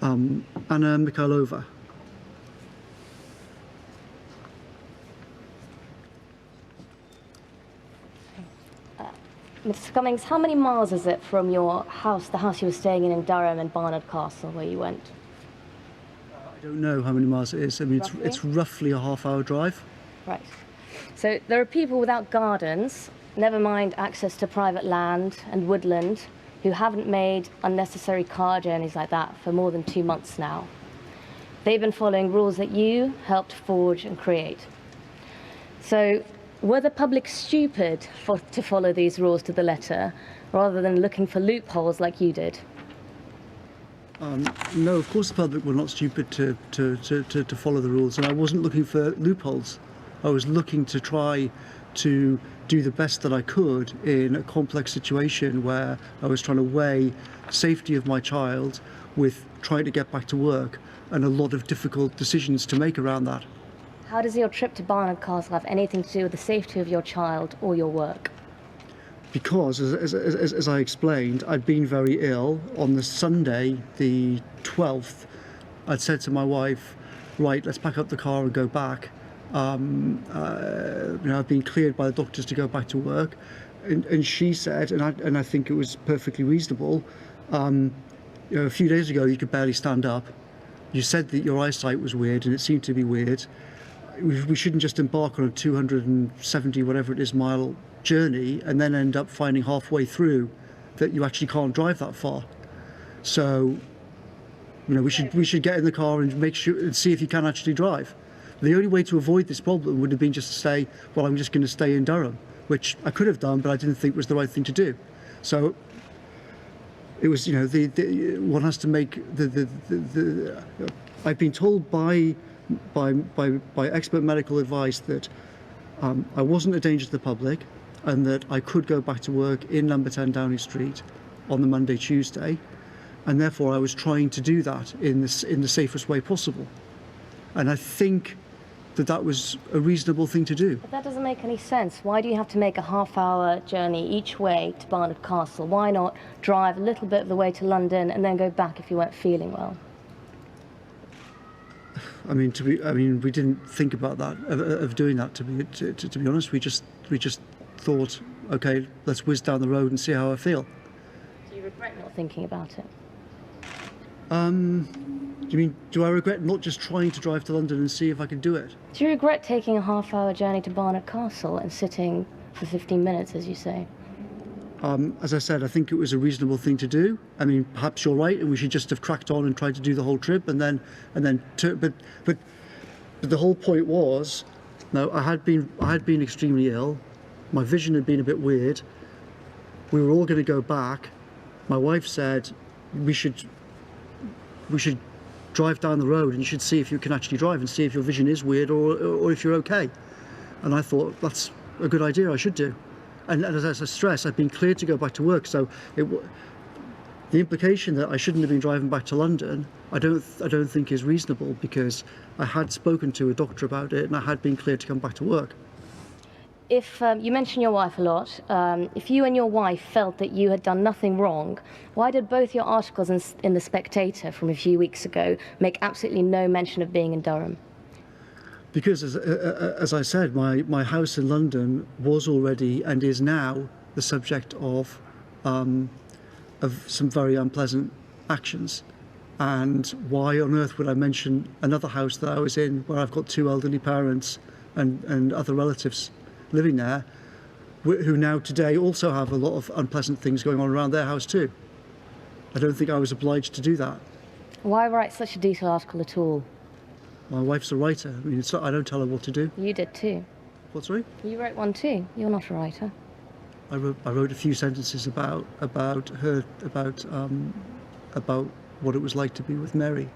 Anna Mikhailova. Mr. Cummings, how many miles is it from your house, the house you were staying in Durham, and Barnard Castle, where you went? I don't know how many miles it is. I mean, it's roughly a half-hour drive. Right. So there are people without gardens, never mind access to private land and woodland, who haven't made unnecessary car journeys like that for more than 2 months now. They've been following rules that you helped forge and create. So were the public stupid to follow these rules to the letter, rather than looking for loopholes like you did? No, of course the public were not stupid to follow the rules, and I wasn't looking for loopholes. I was looking to try to do the best that I could in a complex situation where I was trying to weigh safety of my child with trying to get back to work, and a lot of difficult decisions to make around that. How does your trip to Barnard Castle have anything to do with the safety of your child or your work? Because, as I explained, I'd been very ill. On the Sunday, the 12th, I'd said to my wife, right, let's pack up the car and go back. I've been cleared by the doctors to go back to work. And she said, and I think it was perfectly reasonable, a few days ago you could barely stand up. You said that your eyesight was weird, and it seemed to be weird. We shouldn't just embark on a 270 whatever it is mile journey and then end up finding halfway through that you actually can't drive that far. So we should get in the car and make sure and see if you can actually drive. The only way to avoid this problem would have been just to say, well, I'm just going to stay in Durham, which I could have done, but I didn't think was the right thing to do. So it was, one has to make I've been told by expert medical advice that I wasn't a danger to the public, and that I could go back to work in number 10 Downing Street on the Monday, Tuesday, and therefore I was trying to do that in the safest way possible. And I think that was a reasonable thing to do. But that doesn't make any sense. Why do you have to make a half-hour journey each way to Barnard Castle? Why not drive a little bit of the way to London and then go back if you weren't feeling well? I mean, we didn't think about that of doing that. To be honest, we just thought, okay, let's whiz down the road and see how I feel. Do you regret not thinking about it? Do you mean, do I regret not just trying to drive to London and see if I can do it? Do you regret taking a half-hour journey to Barnard Castle and sitting for 15 minutes, as you say? As I said, I think it was a reasonable thing to do. I mean, perhaps you're right, and we should just have cracked on and tried to do the whole trip, but the whole point was, no, I had been extremely ill. My vision had been a bit weird. We were all going to go back. My wife said we should drive down the road and you should see if you can actually drive and see if your vision is weird or if you're okay. And I thought, that's a good idea, I should do. And as I stress, I've been cleared to go back to work, so the implication that I shouldn't have been driving back to London, I don't think is reasonable, because I had spoken to a doctor about it and I had been cleared to come back to work. If you mention your wife a lot, if you and your wife felt that you had done nothing wrong, why did both your articles in The Spectator from a few weeks ago make absolutely no mention of being in Durham? Because, as I said, my house in London was already and is now the subject of some very unpleasant actions. And why on earth would I mention another house that I was in, where I've got two elderly parents and other relatives living there, who now today also have a lot of unpleasant things going on around their house too? I don't think I was obliged to do that. Why write such a detailed article at all? My wife's a writer. I mean, I don't tell her what to do. You did too. What, sorry? You wrote one too. You're not a writer. I wrote a few sentences about what it was like to be with Mary.